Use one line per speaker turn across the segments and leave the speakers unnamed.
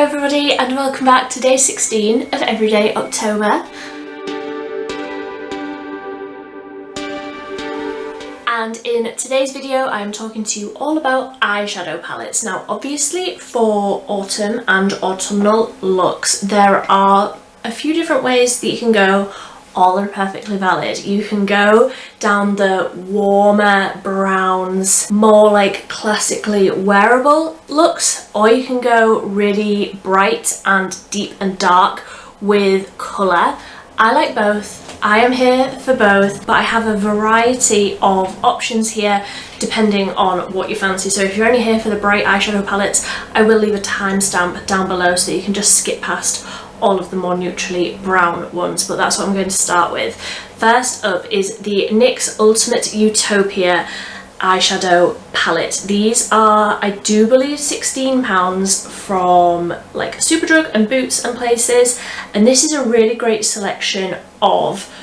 everybody and welcome back to day 16 of Everyday October. And in today's video I am talking to you all about eyeshadow palettes. Now obviously for autumn and autumnal looks there are a few different ways that you can go. All are perfectly valid. You can go down the warmer browns, more like classically wearable looks, or you can go really bright and deep and dark with colour. I like both. I am here for both, but I have a variety of options here depending on what you fancy. So if you're only here for the bright eyeshadow palettes, I will leave a timestamp down below so that you can just skip past all of the more neutrally brown ones, but that's what I'm going to start with. First up is the Nyx Ultimate Utopia eyeshadow palette. These are, I do believe, £16 from like Superdrug and Boots and places, and this is a really great selection of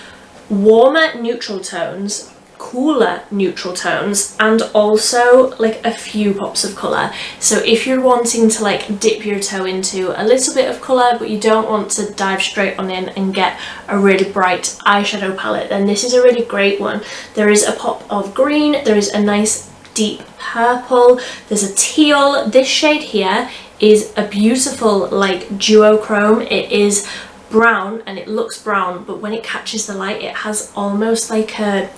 warmer neutral tones, cooler neutral tones, and also like a few pops of colour. So if you're wanting to like dip your toe into a little bit of colour but you don't want to dive straight on in and get a really bright eyeshadow palette, then this is a really great one. There is a pop of green, there is a nice deep purple, there's a teal. This shade here is a beautiful like duochrome. It is brown and it looks brown, but when it catches the light it has almost like a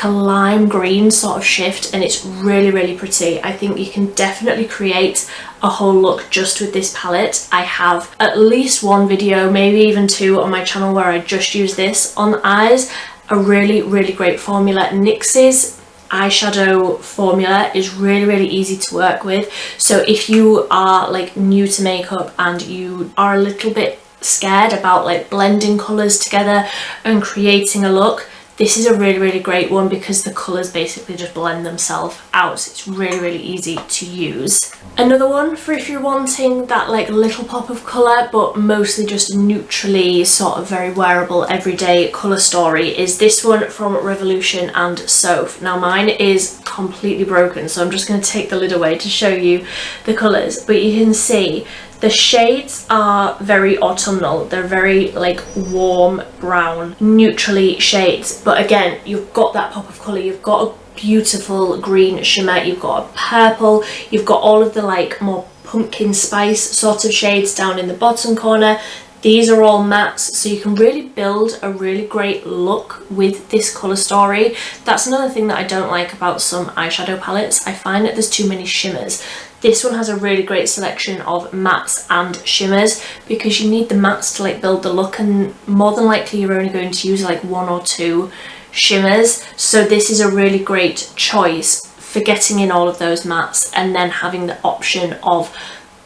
lime green sort of shift, and it's really pretty. I think you can definitely create a whole look just with this palette. I have at least one video, maybe even two, on my channel where I just use this on the eyes. A really great formula. NYX's eyeshadow formula is really easy to work with, so if you are like new to makeup and you are a little bit scared about like blending colours together and creating a look, this is a really great one because the colours basically just blend themselves out. It's really easy to use. Another one for if you're wanting that like little pop of colour but mostly just neutrally sort of very wearable everyday colour story is this one from Revolution and Soph. Now mine is completely broken, so I'm just going to take the lid away to show you the colours, but you can see the shades are very autumnal. They're very like warm brown, neutrally shades. But again, you've got that pop of colour. You've got a beautiful green shimmer. You've got a purple. You've got all of the like more pumpkin spice sort of shades down in the bottom corner. These are all mattes, so you can really build a really great look with this colour story. That's another thing that I don't like about some eyeshadow palettes. I find that there's too many shimmers. This one has a really great selection of mattes and shimmers because you need the mattes to like build the look, and more than likely you're only going to use like one or two shimmers. So this is a really great choice for getting in all of those mattes and then having the option of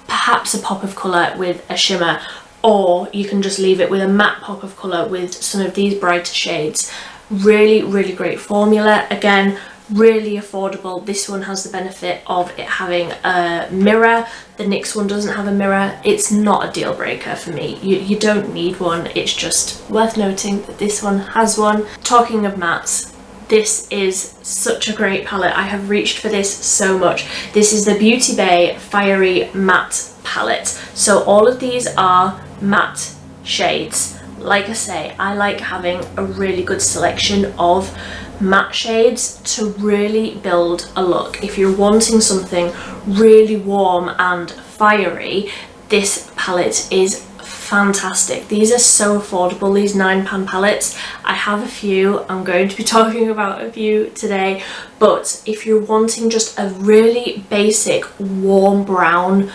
perhaps a pop of colour with a shimmer, or you can just leave it with a matte pop of colour with some of these brighter shades. Really great formula. Again, really affordable. This one has the benefit of it having a mirror. The NYX one doesn't have a mirror. It's not a deal breaker for me. You don't need one. It's just worth noting that this one has one. Talking of mattes, this is such a great palette. I have reached for this so much. This is the Beauty Bay Fiery Matte palette. So all of these are matte shades. Like I say, I like having a really good selection of matte shades to really build a look. If you're wanting something really warm and fiery, this palette is fantastic. These are so affordable, these £9 palettes. I have a few. I'm going to be talking about a few today, but if you're wanting just a really basic warm brown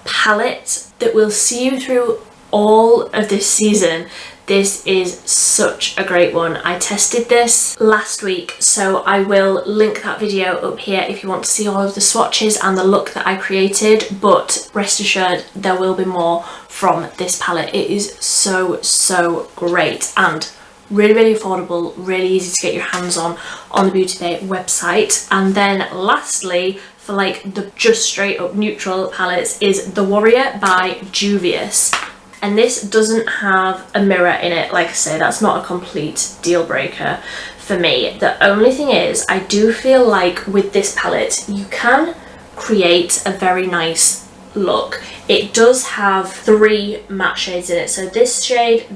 palette that will see you through all of this season, this is such a great one. I tested this last week, so I will link that video up here if you want to see all of the swatches and the look that I created, but rest assured there will be more from this palette. It is so great and really affordable, really easy to get your hands on the Beauty Bay website. And then lastly, for like the just straight up neutral palettes, is The Warrior by Juvias. And this doesn't have a mirror in it. Like I say, that's not a complete deal breaker for me. The only thing is, I do feel like with this palette you can create a very nice look. It does have 3 matte shades in it, so this shade,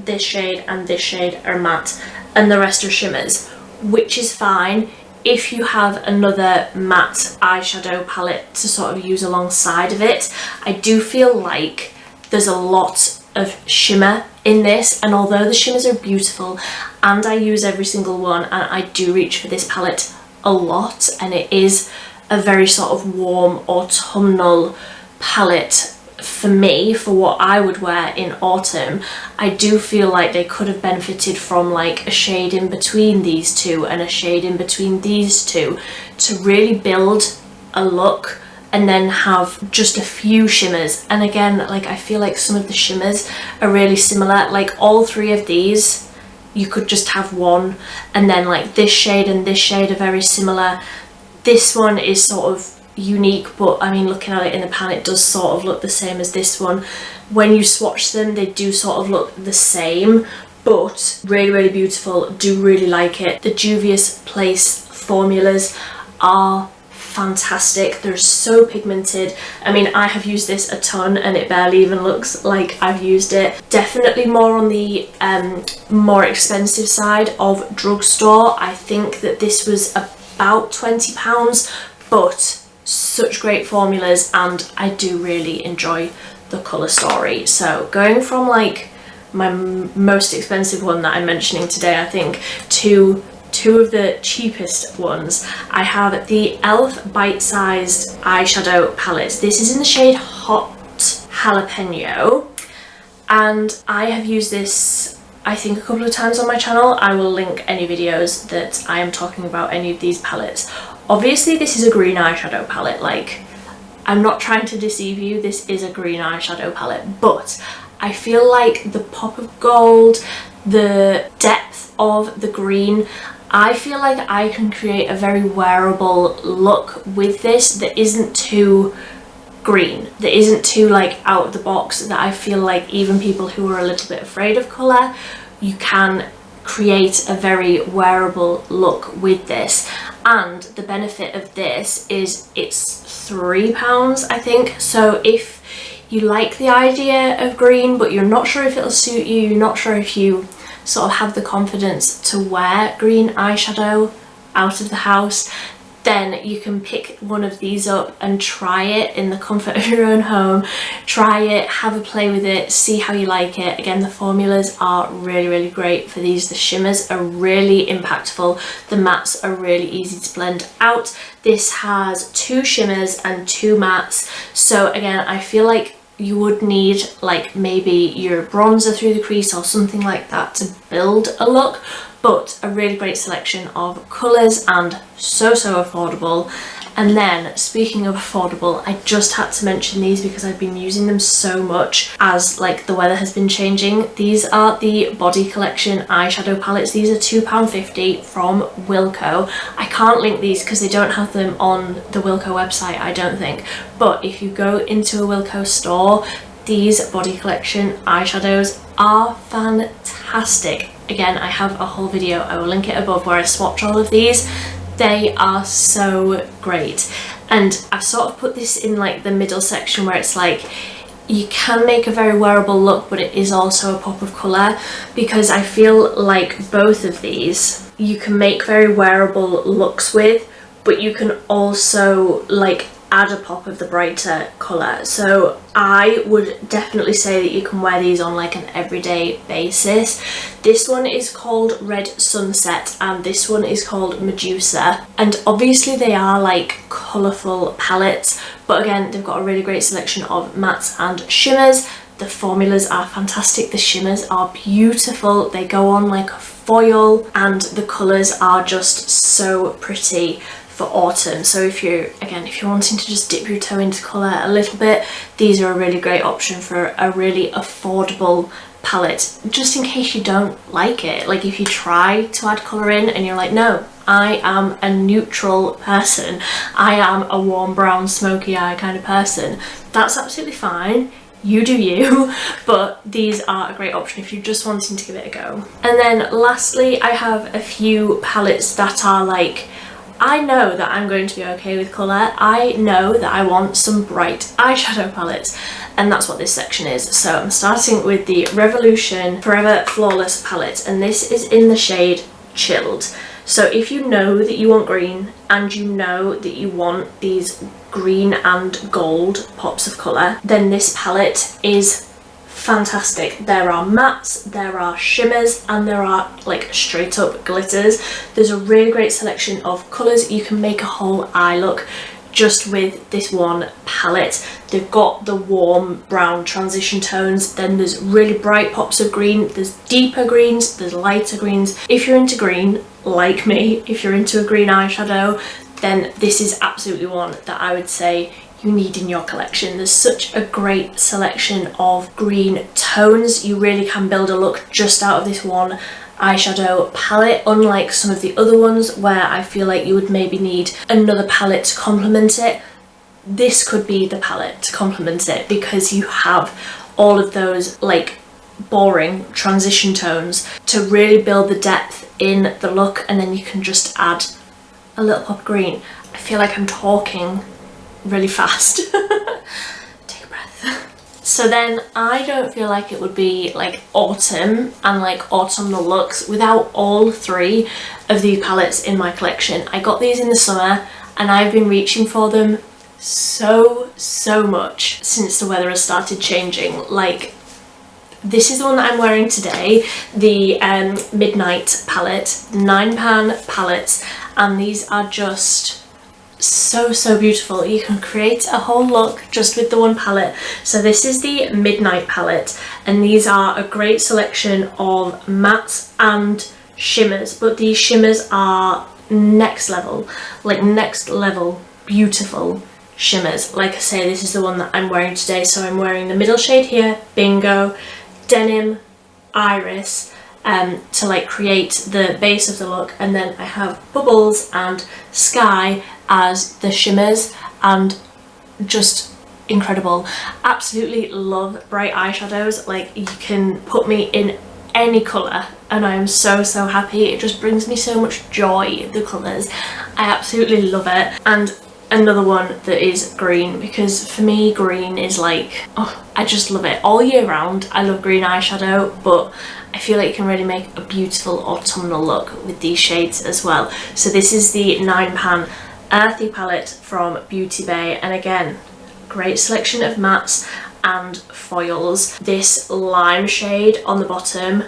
and this shade are matte, and the rest are shimmers, which is fine if you have another matte eyeshadow palette to sort of use alongside of it. I do feel like there's a lot of shimmer in this, and although the shimmers are beautiful and I use every single one, and I do reach for this palette a lot, and it is a very sort of warm autumnal palette for me, for what I would wear in autumn, I do feel like they could have benefited from like a shade in between these two and a shade in between these two to really build a look, and then have just a few shimmers. And again, like I feel like some of the shimmers are really similar, like all 3 of these you could just have one, and then like this shade and this shade are very similar. This one is sort of unique, but I mean, looking at it in the pan, it does sort of look the same as this one. When you swatch them, they do sort of look the same, but really, really beautiful. Do really like it. The Juvias Place formulas are fantastic. They're so pigmented. I mean, I have used this a ton and it barely even looks like I've used it. Definitely more on the more expensive side of drugstore. I think that this was about £20, but such great formulas, and I do really enjoy the colour story. So going from like my most expensive one that I'm mentioning today, I think, to 2 of the cheapest ones, I have the e.l.f. bite-sized eyeshadow palettes. This is in the shade Hot Jalapeno, and I have used this I think a couple of times on my channel. I will link any videos that I am talking about any of these palettes. Obviously this is a green eyeshadow palette, like I'm not trying to deceive you, this is a green eyeshadow palette, but I feel like the pop of gold, the depth of the green, I feel like I can create a very wearable look with this that isn't too green, that isn't too like out of the box, that I feel like even people who are a little bit afraid of colour, you can create a very wearable look with this. And the benefit of this is it's £3, I think, so if you like the idea of green but you're not sure if it'll suit you, you're not sure if you sort of have the confidence to wear green eyeshadow out of the house, then you can pick one of these up and try it in the comfort of your own home. Try it, have a play with it, see how you like it. Again, the formulas are really, really great for these. The shimmers are really impactful. The mattes are really easy to blend out. This has 2 shimmers and 2 mattes. So again, I feel like you would need like maybe your bronzer through the crease or something like that to build a look, but a really great selection of colours and so affordable. And then speaking of affordable, I just had to mention these because I've been using them so much as like the weather has been changing. These are the Body Collection eyeshadow palettes. These are £2.50 from Wilko. I can't link these because they don't have them on the Wilko website, I don't think, but if you go into a Wilko store, these Body Collection eyeshadows are fantastic. Again, I have a whole video, I will link it above, where I swatch all of these. They are so great, and I've sort of put this in like the middle section where it's like you can make a very wearable look, but it is also a pop of colour, because I feel like both of these you can make very wearable looks with, but you can also like add a pop of the brighter colour. So I would definitely say that you can wear these on like an everyday basis. This one is called Red Sunset and this one is called Medusa, and obviously they are like colourful palettes, but again they've got a really great selection of mattes and shimmers. The formulas are fantastic, the shimmers are beautiful, they go on like a foil, and the colours are just so pretty for autumn. So if you're wanting to just dip your toe into colour a little bit, these are a really great option for a really affordable palette, just in case you don't like it. Like if you try to add colour in and you're like, no, I am a neutral person, I am a warm brown smoky eye kind of person, that's absolutely fine, you do you, but these are a great option if you're just wanting to give it a go. And then lastly, I have a few palettes that are like I know that I'm going to be okay with colour. I know that I want some bright eyeshadow palettes, and that's what this section is. So I'm starting with the Revolution Forever Flawless palette, and this is in the shade Chilled. So if you know that you want green and you know that you want these green and gold pops of colour, then this palette is fantastic. There are mattes, there are shimmers, and there are like straight up glitters. There's a really great selection of colours. You can make a whole eye look just with this one palette. They've got the warm brown transition tones, then there's really bright pops of green, there's deeper greens, there's lighter greens. If you're into green, like me, if you're into a green eyeshadow, then this is absolutely one that I would say you need in your collection. There's such a great selection of green tones. You really can build a look just out of this one eyeshadow palette, unlike some of the other ones where I feel like you would maybe need another palette to complement it. This could be the palette to complement it because you have all of those like boring transition tones to really build the depth in the look, and then you can just add a little pop of green. I feel like I'm talking really fast. Take a breath. So then I don't feel like it would be like autumn and like autumnal looks without all three of these palettes in my collection. I got these in the summer and I've been reaching for them so much since the weather has started changing. Like, this is the one that I'm wearing today, the Midnight palette, the 9-pan palettes, and these are just so beautiful. You can create a whole look just with the one palette. So this is the Midnight palette, and these are a great selection of mattes and shimmers, but these shimmers are next level beautiful shimmers. Like I say, this is the one that I'm wearing today. So I'm wearing the middle shade here, Bingo, Denim, Iris, to like create the base of the look, and then I have Bubbles and Sky as the shimmers, and just incredible. Absolutely love bright eyeshadows. Like, you can put me in any colour and I am so happy. It just brings me so much joy, the colours. I absolutely love it. And another one that is green, because for me green is like, oh, I just love it all year round. I love green eyeshadow, but I feel like you can really make a beautiful autumnal look with these shades as well. So this is the 9-pan Earthy palette from Beauty Bay, and again, great selection of mattes and foils. This lime shade on the bottom,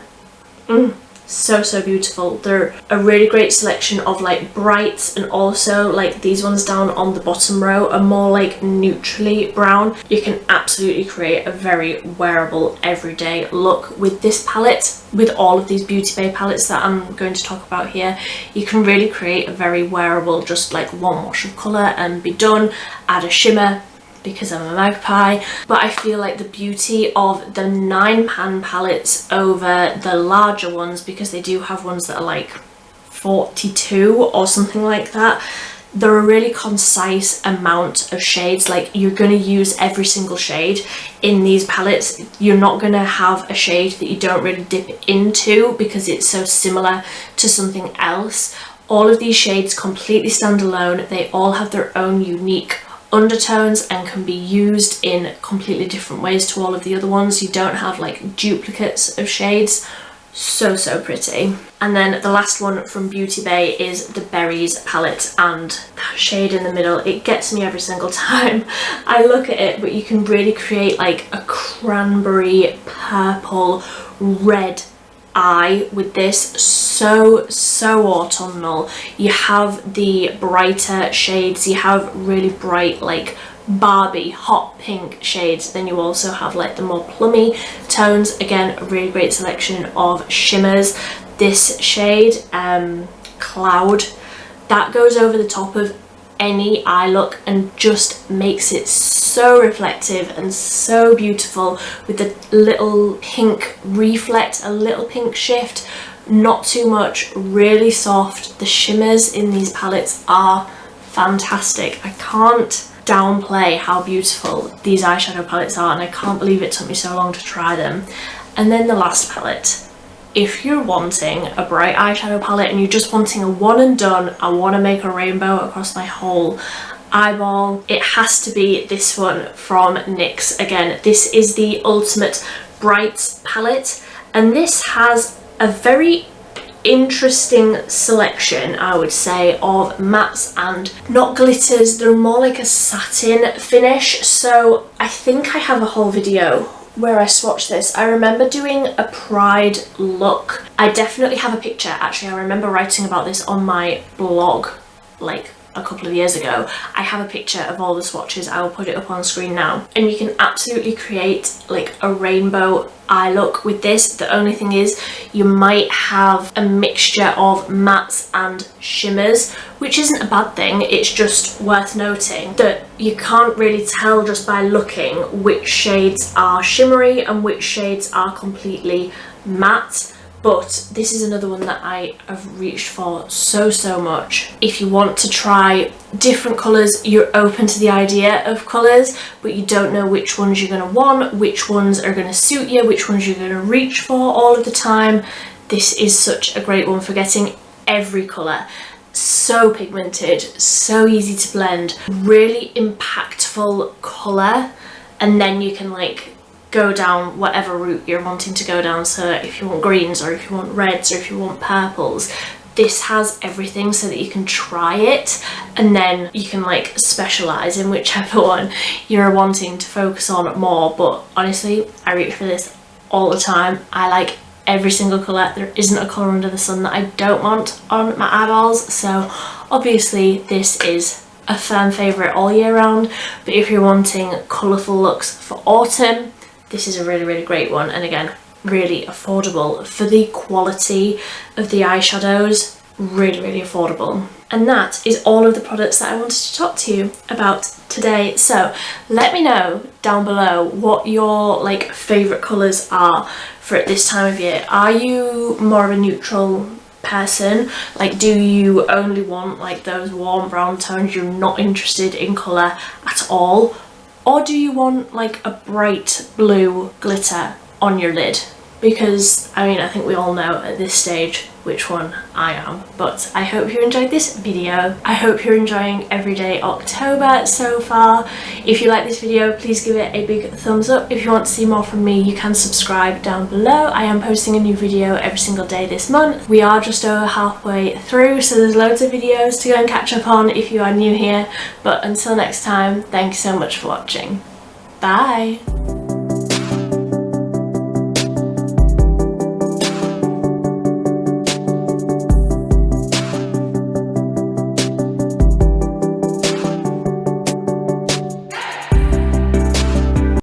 so beautiful. They're a really great selection of like brights, and also like these ones down on the bottom row are more like neutrally brown. You can absolutely create a very wearable everyday look with this palette. With all of these Beauty Bay palettes that I'm going to talk about here, you can really create a very wearable, just like one wash of colour and be done. Add a shimmer, because I'm a magpie. But I feel like the beauty of the 9-pan palettes over the larger ones, because they do have ones that are like 42 or something like that, they're a really concise amount of shades. Like, you're going to use every single shade in these palettes. You're not going to have a shade that you don't really dip into because it's so similar to something else. All of these shades completely stand alone. They all have their own unique undertones and can be used in completely different ways to all of the other ones. You don't have like duplicates of shades. So pretty. And then the last one from Beauty Bay is the Berries palette, and that shade in the middle, it gets me every single time I look at it. But you can really create like a cranberry purple red eye with this. So autumnal. You have the brighter shades, you have really bright like Barbie hot pink shades, then you also have like the more plummy tones. Again, a really great selection of shimmers. This shade, Cloud, that goes over the top of any eye look and just makes it so reflective and so beautiful, with the little pink reflect, a little pink shift, not too much, really soft. The shimmers in these palettes are fantastic. I can't downplay how beautiful these eyeshadow palettes are, and I can't believe it took me so long to try them. And then the last palette, if you're wanting a bright eyeshadow palette and you're just wanting a one and done, I want to make a rainbow across my whole eyeball, it has to be this one from NYX. Again, this is the Ultimate Bright palette, and this has a very interesting selection, I would say, of mattes and not glitters. They're more like a satin finish. So I think I have a whole video where I swatched this. I remember doing a Pride look. I definitely have a picture. Actually, I remember writing about this on my blog like a couple of years ago. I have a picture of all the swatches. I will put it up on screen now, and you can absolutely create like a rainbow eye look with this. The only thing is you might have a mixture of mattes and shimmers, which isn't a bad thing. It's just worth noting that you can't really tell just by looking which shades are shimmery and which shades are completely matte. But this is another one that I have reached for so much. If you want to try different colours, you're open to the idea of colours, but you don't know which ones you're going to want, which ones are going to suit you, which ones you're going to reach for all of the time, this is such a great one for getting every colour. So pigmented, so easy to blend, really impactful colour, and then you can like go down whatever route you're wanting to go down. So if you want greens, or if you want reds, or if you want purples, this has everything so that you can try it and then you can like specialize in whichever one you're wanting to focus on more. But honestly, I reach for this all the time. I like every single color. There isn't a color under the sun that I don't want on my eyeballs, so obviously this is a fan favorite all year round. But if you're wanting colorful looks for autumn, this is a really great one, and again, really affordable for the quality of the eyeshadows. Really affordable. And that is all of the products that I wanted to talk to you about today. So let me know down below what your like favorite colors are for this time of year. Are you more of a neutral person? Like, do you only want like those warm brown tones? You're not interested in color at all? Or do you want like a bright blue glitter on your lid? Because I mean, I think we all know at this stage which one I am. But I hope you enjoyed this video. I hope you're enjoying everyday October so far. If you like this video, please give it a big thumbs up. If you want to see more from me, you can subscribe down below. I am posting a new video every single day this month. We are just over halfway through, so there's loads of videos to go and catch up on if you are new here. But until next time, thank you so much for watching. Bye!